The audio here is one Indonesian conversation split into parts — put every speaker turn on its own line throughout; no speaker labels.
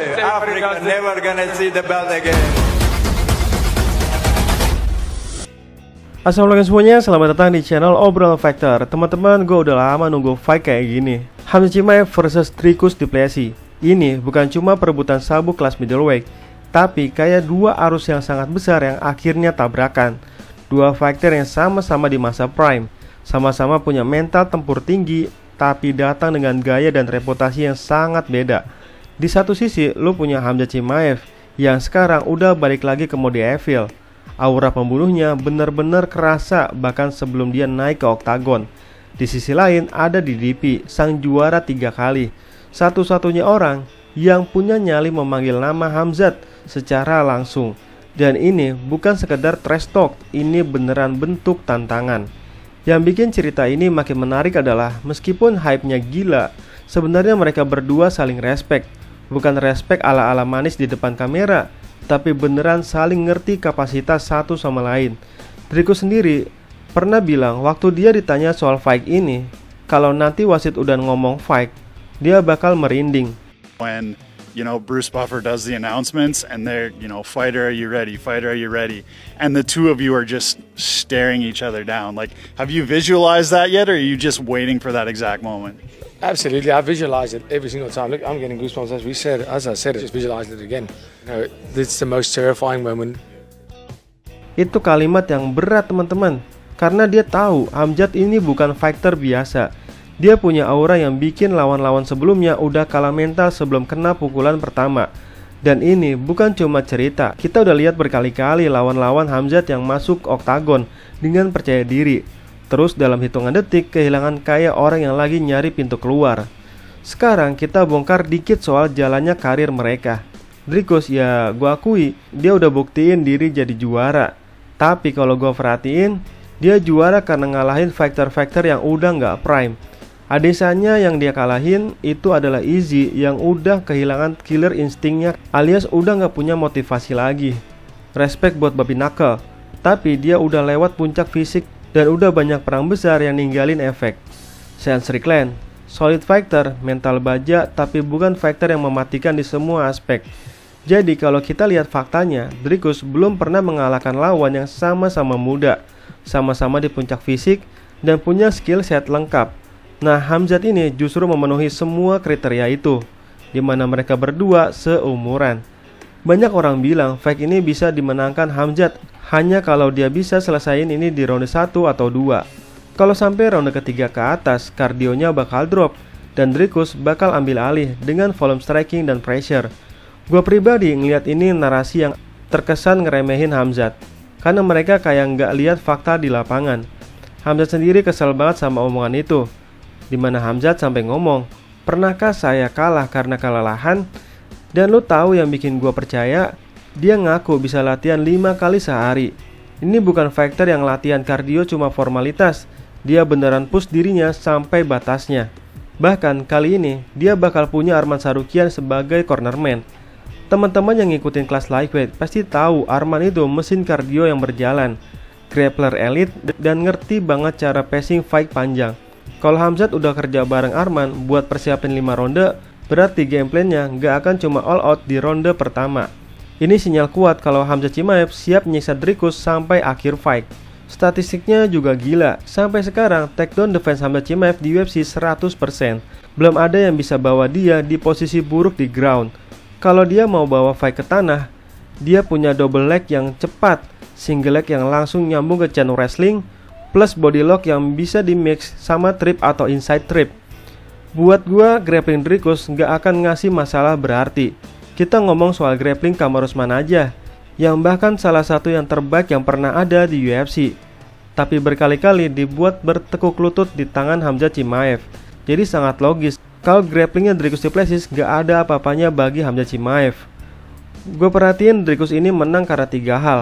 Africa never gonna see the belt again.
Assalamualaikum semuanya, selamat datang di channel Obrolan Fighter. Teman-teman, gue udah lama nunggu fight kayak gini. Hamzat Chimaev versus Dricus Du Plessis. Ini bukan cuma perebutan sabuk kelas middleweight, tapi kayak dua arus yang sangat besar yang akhirnya tabrakan. Dua fighter yang sama-sama di masa prime, sama-sama punya mental tempur tinggi, tapi datang dengan gaya dan reputasi yang sangat beda. Di satu sisi, lu punya Hamzat Chimaev yang sekarang udah balik lagi ke mode evil. Aura pembunuhnya benar-benar kerasa bahkan sebelum dia naik ke oktagon. Di sisi lain ada DDP, sang juara 3 kali, satu-satunya orang yang punya nyali memanggil nama Hamzat secara langsung. Dan ini bukan sekedar trash talk, ini beneran bentuk tantangan. Yang bikin cerita ini makin menarik adalah meskipun hype-nya gila, sebenarnya mereka berdua saling respect. Bukan respect ala-ala manis di depan kamera, tapi beneran saling ngerti kapasitas satu sama lain. Dricus sendiri pernah bilang waktu dia ditanya soal fight ini, kalau nanti wasit udah ngomong fight, dia bakal merinding.
When, Bruce Buffer does the announcements and they're, fighter, are you ready? Fighter, are you ready? And the two of you are just staring each other down. Like, have you visualized that yet, or are you just waiting for that exact moment?
Absolutely, I visualize it every single time. Look, I'm getting goosebumps as I said it, just visualize it again. It's the most terrifying moment.
Itu kalimat yang berat, teman-teman, karena dia tahu Hamzat ini bukan fighter biasa. Dia punya aura yang bikin lawan-lawan sebelumnya udah kalah mental sebelum kena pukulan pertama. Dan ini bukan cuma cerita, kita udah lihat berkali-kali lawan-lawan Hamzat yang masuk oktagon dengan percaya diri, terus dalam hitungan detik kehilangan kayak orang yang lagi nyari pintu keluar. Sekarang kita bongkar dikit soal jalannya karir mereka. Dricus, ya gua akui, dia udah buktiin diri jadi juara. Tapi kalau gua perhatiin, dia juara karena ngalahin fighter-fighter yang udah nggak prime. Adesanya yang dia kalahin itu adalah Izzy yang udah kehilangan killer instingnya, alias udah nggak punya motivasi lagi. Respect buat Bobby Knuckle, tapi dia udah lewat puncak fisik dan udah banyak perang besar yang ninggalin efek. Sean Strickland, solid fighter, mental baja, tapi bukan fighter yang mematikan di semua aspek. Jadi kalau kita lihat faktanya, Dricus belum pernah mengalahkan lawan yang sama-sama muda, sama-sama di puncak fisik, dan punya skill set lengkap. Nah, Hamzat ini justru memenuhi semua kriteria itu, di mana mereka berdua seumuran. Banyak orang bilang fight ini bisa dimenangkan Hamzat hanya kalau dia bisa selesaiin ini di ronde 1 atau 2. Kalau sampai ronde ketiga ke atas, kardionya bakal drop dan Dricus bakal ambil alih dengan volume striking dan pressure. Gua pribadi ngeliat ini narasi yang terkesan ngeremehin Hamzat, karena mereka kayak nggak lihat fakta di lapangan. Hamzat sendiri kesel banget sama omongan itu, dimana Hamzat sampai ngomong, pernahkah saya kalah karena kelelahan? Dan lu tahu yang bikin gua percaya? Dia ngaku bisa latihan 5 kali sehari. Ini bukan fighter yang latihan kardio cuma formalitas. Dia beneran push dirinya sampai batasnya. Bahkan kali ini dia bakal punya Arman Tsarukyan sebagai cornerman. Teman-teman yang ngikutin kelas lightweight pasti tahu Arman itu mesin kardio yang berjalan, grappler elite, dan ngerti banget cara pacing fight panjang. Kalau Hamzat udah kerja bareng Arman buat persiapin 5 ronde, berarti gameplannya nggak akan cuma all out di ronde pertama. Ini sinyal kuat kalau Hamzat Chimaev siap nyiksa Dricus sampai akhir fight. Statistiknya juga gila, sampai sekarang takedown defense Hamzat Chimaev di UFC 100%. Belum ada yang bisa bawa dia di posisi buruk di ground. Kalau dia mau bawa fight ke tanah, dia punya double leg yang cepat, single leg yang langsung nyambung ke chain wrestling, plus body lock yang bisa di mix sama trip atau inside trip. Buat gua, grappling Dricus nggak akan ngasih masalah berarti. Kita ngomong soal grappling Kamaru Usman aja, yang bahkan salah satu yang terbaik yang pernah ada di UFC, tapi berkali-kali dibuat bertekuk lutut di tangan Hamzat Chimaev. Jadi sangat logis kalau grapplingnya Dricus Du Plessis nggak ada apa-apanya bagi Hamzat Chimaev. Gue perhatiin Dricus ini menang karena 3 hal: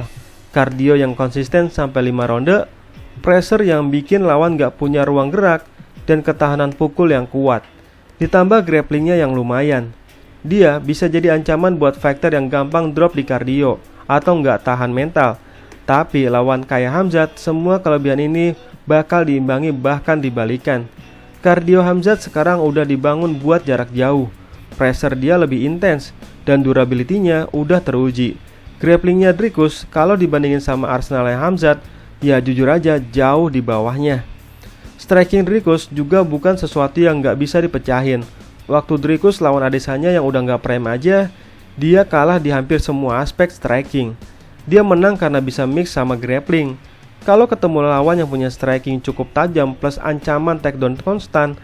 kardio yang konsisten sampai 5 ronde, pressure yang bikin lawan gak punya ruang gerak, dan ketahanan pukul yang kuat. Ditambah grapplingnya yang lumayan. Dia bisa jadi ancaman buat fighter yang gampang drop di kardio atau nggak tahan mental. Tapi lawan kayak Hamzat, semua kelebihan ini bakal diimbangi bahkan dibalikan. Kardio Hamzat sekarang udah dibangun buat jarak jauh. Pressure dia lebih intens dan durability-nya udah teruji. Grapplingnya Dricus kalau dibandingin sama arsenalnya Khamzat, ya jujur aja jauh di bawahnya. Striking Dricus juga bukan sesuatu yang nggak bisa dipecahin. Waktu Dricus lawan Adesanya yang udah nggak prime aja, dia kalah di hampir semua aspek striking. Dia menang karena bisa mix sama grappling. Kalau ketemu lawan yang punya striking cukup tajam plus ancaman takedown konstan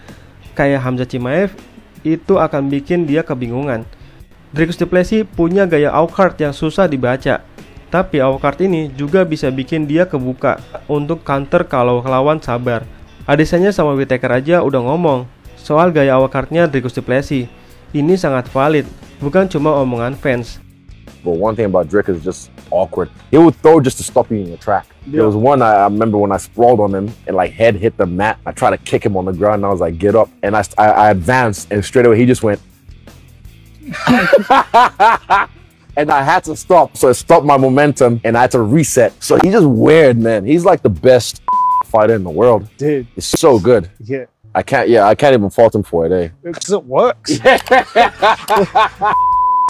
kayak Khamzat Chimaev, itu akan bikin dia kebingungan. Dricus du Plessis punya gaya awkward yang susah dibaca, tapi awkward ini juga bisa bikin dia kebuka untuk counter kalau lawan sabar. Adesanya sama Whittaker aja udah ngomong soal gaya awkwardnya Dricus du Plessis. Ini sangat valid, bukan cuma omongan fans.
But one thing about Dricus is just awkward. He would throw just to stop you in your track. There was one I remember when I sprawled on him and like head hit the mat. I tried to kick him on the ground and I was like, get up. And I advanced and straight away he just went. And I had to stop. So it stopped my momentum and I had to reset. So he's just weird, man. He's like the best fighter in the world.
Dude.
He's so good.
Yeah.
I can't even fault him for it, eh?
Because it works.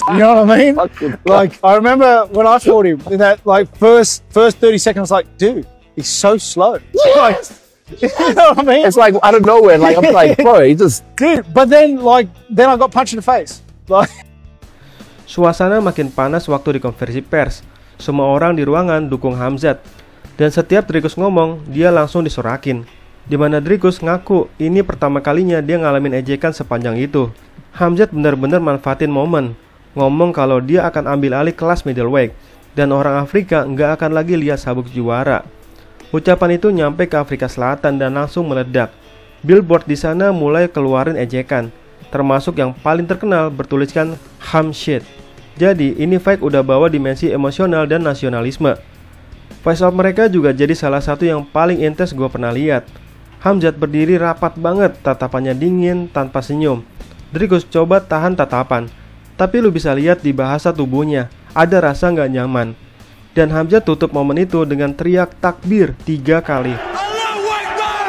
You know what I mean? Like, I remember when I fought him in that like first 30 seconds, I was like, dude, he's so slow. Like, you know what I mean?
It's like out of nowhere. Like I'm like, bro, he just
Dude, but then I got punched in the face. Like,
Suasana makin panas waktu di konversi pers. Semua orang di ruangan dukung Khamzat. Dan setiap Dricus ngomong, dia langsung disorakin. Dimana Dricus ngaku ini pertama kalinya dia ngalamin ejekan sepanjang itu. Khamzat benar-benar manfaatin momen, ngomong kalau dia akan ambil alih kelas middleweight dan orang Afrika nggak akan lagi lihat sabuk juara. Ucapan itu nyampe ke Afrika Selatan dan langsung meledak. Billboard di sana mulai keluarin ejekan, termasuk yang paling terkenal bertuliskan Khamzat. Jadi ini fight udah bawa dimensi emosional dan nasionalisme. Face off mereka juga jadi salah satu yang paling intens gue pernah lihat. Khamzat berdiri rapat banget, tatapannya dingin tanpa senyum. Dricus coba tahan tatapan, tapi lu bisa lihat di bahasa tubuhnya ada rasa nggak nyaman. Dan Khamzat tutup momen itu dengan teriak takbir 3 kali.
Allahu Akbar!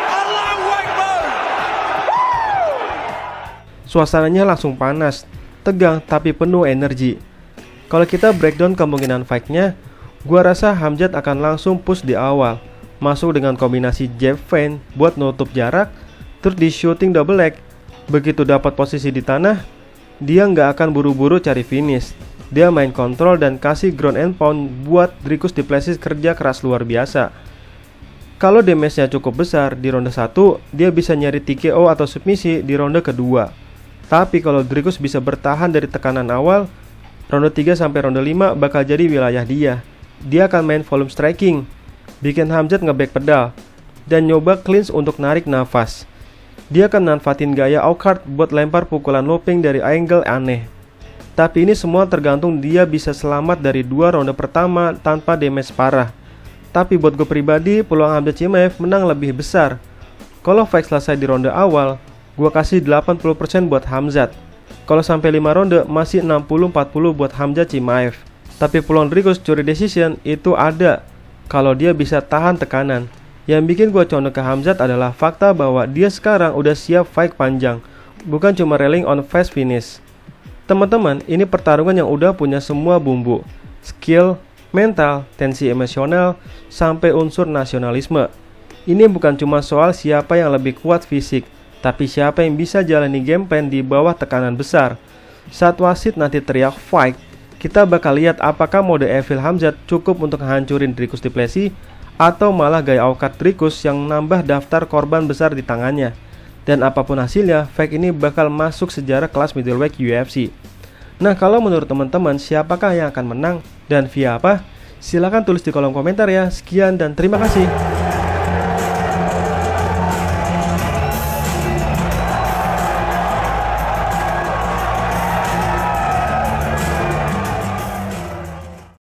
Allahu Akbar! Allahu Akbar!
Suasananya langsung panas, tegang tapi penuh energi. Kalau kita breakdown kemungkinan fight-nya, gua rasa Khamzat akan langsung push di awal, masuk dengan kombinasi jab feint buat nutup jarak, terus di shooting double leg. Begitu dapat posisi di tanah, dia nggak akan buru-buru cari finish. Dia main kontrol dan kasih ground and pound buat Dricus du Plessis kerja keras luar biasa. Kalau damage-nya cukup besar di ronde 1, dia bisa nyari TKO atau submisi di ronde kedua. Tapi kalau Dricus bisa bertahan dari tekanan awal, ronde 3 sampai ronde 5 bakal jadi wilayah dia. Dia akan main volume striking, bikin Khamzat nge-back pedal, dan nyoba clinch untuk narik nafas. Dia akan manfaatin gaya awkward buat lempar pukulan looping dari angle aneh. Tapi ini semua tergantung dia bisa selamat dari 2 ronde pertama tanpa damage parah. Tapi buat gue pribadi, peluang Khamzat Chimaev menang lebih besar. Kalau fight selesai di ronde awal, gue kasih 80% buat Khamzat. Kalau sampai 5 ronde, masih 60-40 buat Khamzat Chimaev. Tapi peluang Dricus curi decision itu ada kalau dia bisa tahan tekanan. Yang bikin gue condong ke Khamzat adalah fakta bahwa dia sekarang udah siap fight panjang, bukan cuma relying on fast finish. Teman-teman, ini pertarungan yang udah punya semua bumbu, skill, mental, tensi emosional, sampai unsur nasionalisme. Ini bukan cuma soal siapa yang lebih kuat fisik, tapi siapa yang bisa jalani game plan di bawah tekanan besar. Saat wasit nanti teriak fight, kita bakal lihat apakah mode Evil Khamzat cukup untuk menghancurin Dricus du Plessis, atau malah gaya awkward Dricus yang nambah daftar korban besar di tangannya. Dan apapun hasilnya, fight ini bakal masuk sejarah kelas middleweight UFC. Nah, kalau menurut teman-teman siapakah yang akan menang dan via apa? Silahkan tulis di kolom komentar ya. Sekian dan terima kasih.